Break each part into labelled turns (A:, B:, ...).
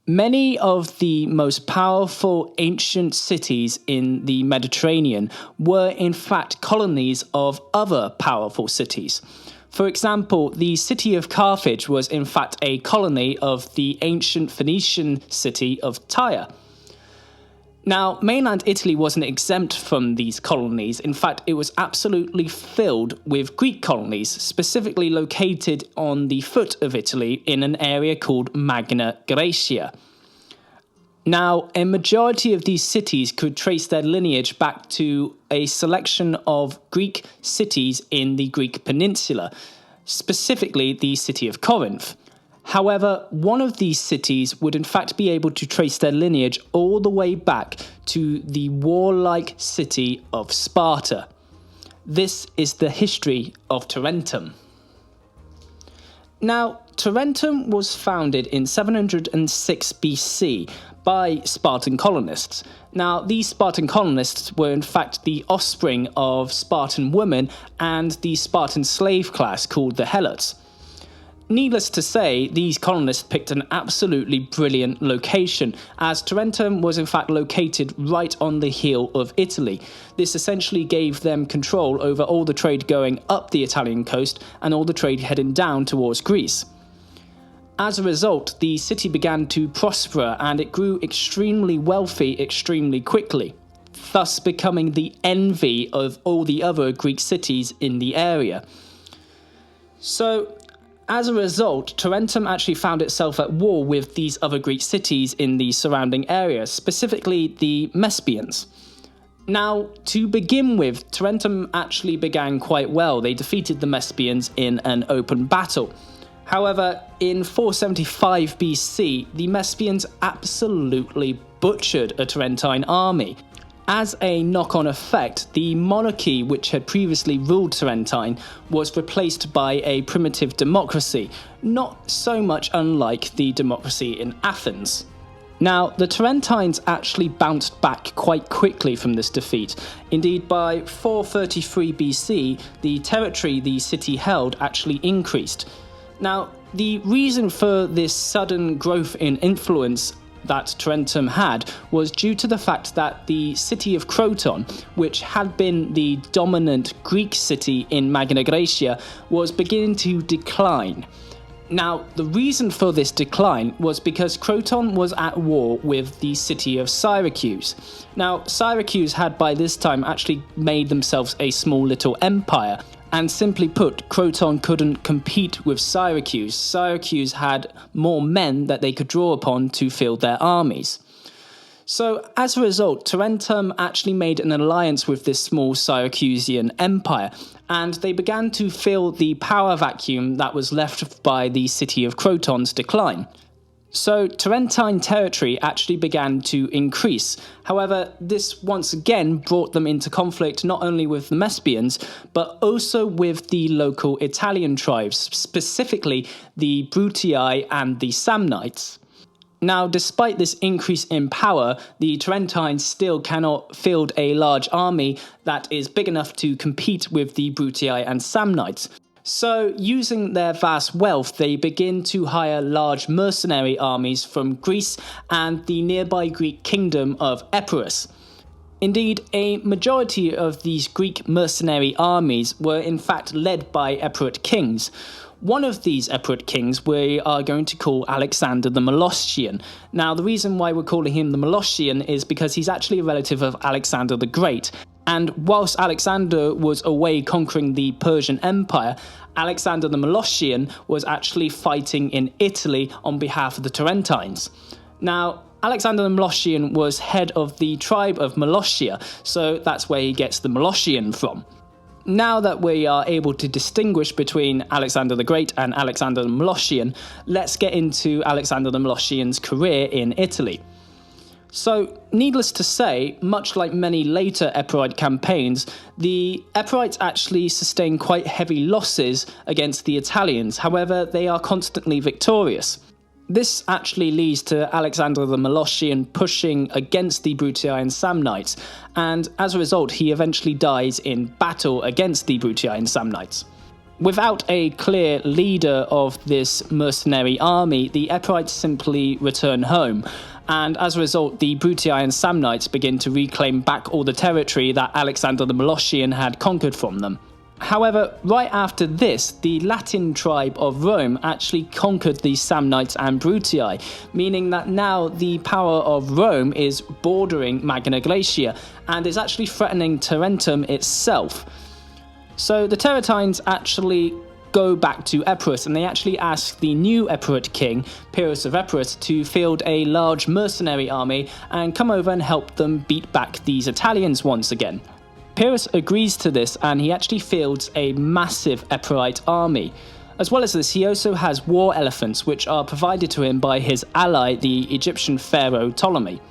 A: Many of the most powerful ancient cities in the Mediterranean were in fact colonies of other powerful cities. For example, the city of Carthage was in fact a colony of the ancient Phoenician city of Tyre. Now, mainland Italy wasn't exempt from these colonies. In fact, it was absolutely filled with Greek colonies, specifically located on the foot of Italy in an area called Magna Graecia. Now, a majority of these cities could trace their lineage back to a selection of Greek cities in the Greek peninsula, specifically the city of Corinth. However, one of these cities would in fact be able to trace their lineage all the way back to the warlike city of Sparta. This is the history of Tarentum. Now, Tarentum was founded in 706 BC by Spartan colonists. Now, these Spartan colonists were in fact the offspring of Spartan women and the Spartan slave class called the Helots. Needless to say, these colonists picked an absolutely brilliant location, as Tarentum was in fact located right on the heel of Italy. This essentially gave them control over all the trade going up the Italian coast and all the trade heading down towards Greece. As a result, the city began to prosper and it grew extremely wealthy extremely quickly, thus becoming the envy of all the other Greek cities in the area. So, as a result, Tarentum actually found itself at war with these other Greek cities in the surrounding area, specifically the Mesbians. Now, to begin with, Tarentum actually began quite well. They defeated the Mesbians in an open battle. However, in 475 BC, the Mesbians absolutely butchered a Tarentine army. As a knock-on effect, the monarchy which had previously ruled Tarentine was replaced by a primitive democracy, not so much unlike the democracy in Athens. Now, the Tarentines actually bounced back quite quickly from this defeat. Indeed, by 433 BC, the territory the city held actually increased. Now, the reason for this sudden growth in influence that Tarentum had was due to the fact that the city of Croton, which had been the dominant Greek city in Magna Graecia, was beginning to decline. Now, the reason for this decline was because Croton was at war with the city of Syracuse. Now, Syracuse had by this time actually made themselves a small little empire, and simply put, Croton couldn't compete with Syracuse. Syracuse had more men that they could draw upon to field their armies. So, as a result, Tarentum actually made an alliance with this small Syracusean empire, and they began to fill the power vacuum that was left by the city of Croton's decline. So, Tarentine territory actually began to increase. However, this once again brought them into conflict not only with the Mesbians, but also with the local Italian tribes, specifically the Brutii and the Samnites. Now, despite this increase in power, the Tarentines still cannot field a large army that is big enough to compete with the Brutii and Samnites. So, using their vast wealth, they begin to hire large mercenary armies from Greece and the nearby Greek kingdom of Epirus. Indeed, a majority of these Greek mercenary armies were in fact led by Epirot kings. One of these Epirot kings we are going to call Alexander the Molossian. Now, the reason why we're calling him the Molossian is because he's actually a relative of Alexander the Great. And whilst Alexander was away conquering the Persian Empire, Alexander the Molossian was actually fighting in Italy on behalf of the Tarentines. Now, Alexander the Molossian was head of the tribe of Molossia, so that's where he gets the Molossian from. Now that we are able to distinguish between Alexander the Great and Alexander the Molossian, let's get into Alexander the Molossian's career in Italy. So, needless to say, much like many later Epirite campaigns, the Epirites actually sustain quite heavy losses against the Italians. However, they are constantly victorious. This actually leads to Alexander the Molossian pushing against the Brutii and Samnites, and as a result, he eventually dies in battle against the Brutii and Samnites. Without a clear leader of this mercenary army, the Epirites simply return home, and as a result, the Brutii and Samnites begin to reclaim back all the territory that Alexander the Molossian had conquered from them. However, right after this, the Latin tribe of Rome actually conquered the Samnites and Brutii, meaning that now the power of Rome is bordering Magna Graecia and is actually threatening Tarentum itself. So the Tarentines actually go back to Epirus, and they actually ask the new Epirate king, Pyrrhus of Epirus, to field a large mercenary army and come over and help them beat back these Italians once again. Pyrrhus agrees to this, and he actually fields a massive Epirite army. As well as this, he also has war elephants, which are provided to him by his ally, the Egyptian pharaoh Ptolemy.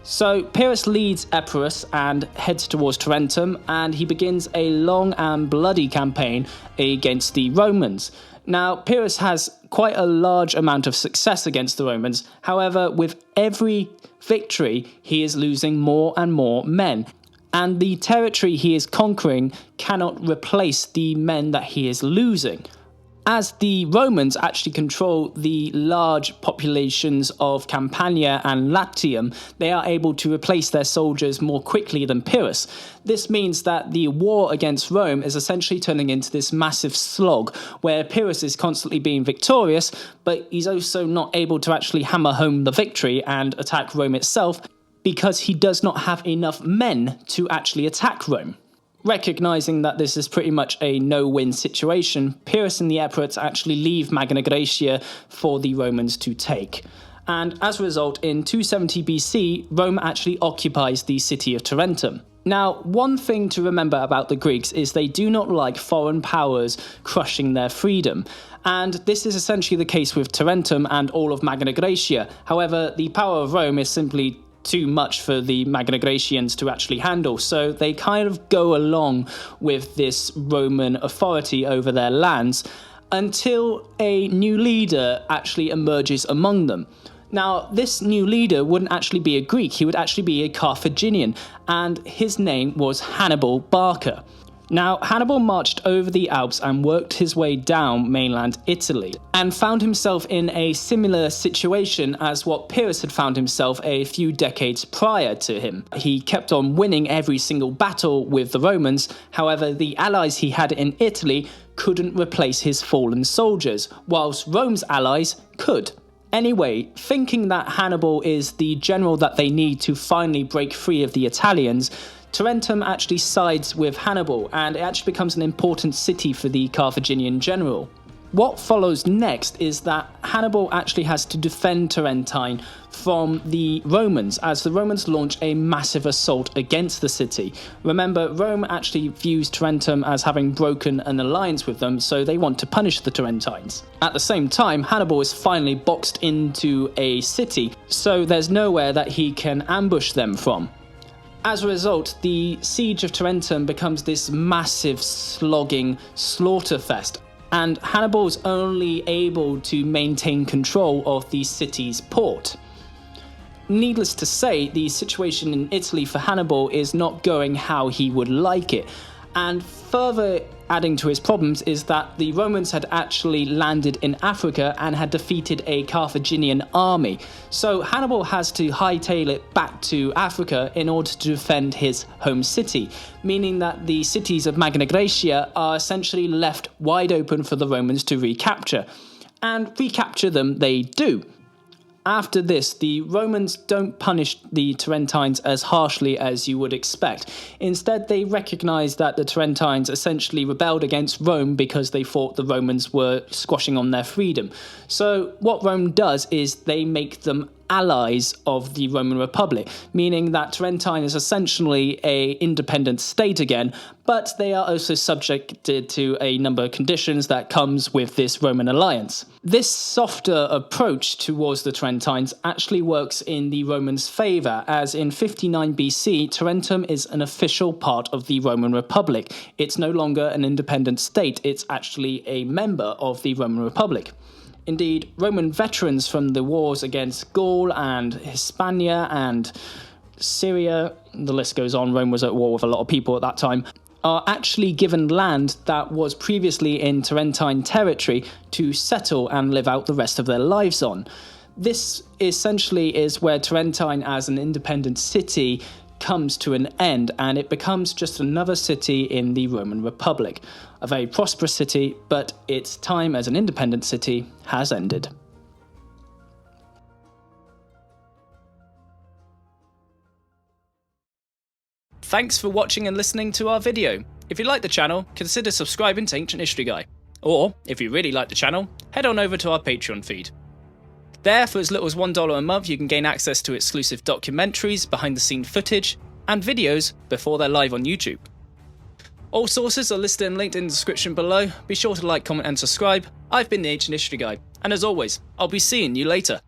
A: So Pyrrhus leads Epirus and heads towards Tarentum, and he begins a long and bloody campaign against the Romans. Now, Pyrrhus has quite a large amount of success against the Romans. However, with every victory, he is losing more and more men, and the territory he is conquering cannot replace the men that he is losing. As the Romans actually control the large populations of Campania and Latium, they are able to replace their soldiers more quickly than Pyrrhus. This means that the war against Rome is essentially turning into this massive slog, where Pyrrhus is constantly being victorious, but he's also not able to actually hammer home the victory and attack Rome itself, because he does not have enough men to actually attack Rome. Recognizing that this is pretty much a no-win situation, Pyrrhus and the Epirates actually leave Magna Graecia for the Romans to take. And as a result, in 270 BC, Rome actually occupies the city of Tarentum. Now, one thing to remember about the Greeks is they do not like foreign powers crushing their freedom. And this is essentially the case with Tarentum and all of Magna Graecia. However, the power of Rome is simply too much for the Magna Graecians to actually handle, so they kind of go along with this Roman authority over their lands until a new leader actually emerges among them. Now, this new leader wouldn't actually be a Greek, he would actually be a Carthaginian, and his name was Hannibal Barca. Now, Hannibal marched over the Alps and worked his way down mainland Italy, and found himself in a similar situation as what Pyrrhus had found himself a few decades prior to him. He kept on winning every single battle with the Romans, however the allies he had in Italy couldn't replace his fallen soldiers, whilst Rome's allies could. Anyway, thinking that Hannibal is the general that they need to finally break free of the Italians, Tarentum actually sides with Hannibal, and it actually becomes an important city for the Carthaginian general. What follows next is that Hannibal actually has to defend Tarentine from the Romans, as the Romans launch a massive assault against the city. Remember, Rome actually views Tarentum as having broken an alliance with them, so they want to punish the Tarentines. At the same time, Hannibal is finally boxed into a city, so there's nowhere that he can ambush them from. As a result, the siege of Tarentum becomes this massive slogging slaughterfest, and Hannibal is only able to maintain control of the city's port. Needless to say, the situation in Italy for Hannibal is not going how he would like it, and further adding to his problems is that the Romans had actually landed in Africa and had defeated a Carthaginian army. So Hannibal has to hightail it back to Africa in order to defend his home city, meaning that the cities of Magna Graecia are essentially left wide open for the Romans to recapture. And recapture them they do. After this, the Romans don't punish the Tarentines as harshly as you would expect. Instead, they recognize that the Tarentines essentially rebelled against Rome because they thought the Romans were squashing on their freedom. So what Rome does is they make them allies of the Roman Republic, meaning that Tarentine is essentially an independent state again, but they are also subjected to a number of conditions that comes with this Roman alliance. This softer approach towards the Tarentines actually works in the Romans' favour, as in 59 BC, Tarentum is an official part of the Roman Republic. It's no longer an independent state, it's actually a member of the Roman Republic. Indeed, Roman veterans from the wars against Gaul and Hispania and Syria, the list goes on, Rome was at war with a lot of people at that time, are actually given land that was previously in Tarentine territory to settle and live out the rest of their lives on. This essentially is where Tarentine as an independent city comes to an end, and it becomes just another city in the Roman Republic. A very prosperous city, but its time as an independent city has ended. Thanks for watching and listening to our video. If you like the channel, consider subscribing to Ancient History Guy. Or, if you really like the channel, head on over to our Patreon feed. There, for as little as $1 a month, you can gain access to exclusive documentaries, behind-the-scenes footage, and videos before they're live on YouTube. All sources are listed and linked in the description below. Be sure to like, comment, and subscribe. I've been the Ancient History Guy, and as always, I'll be seeing you later.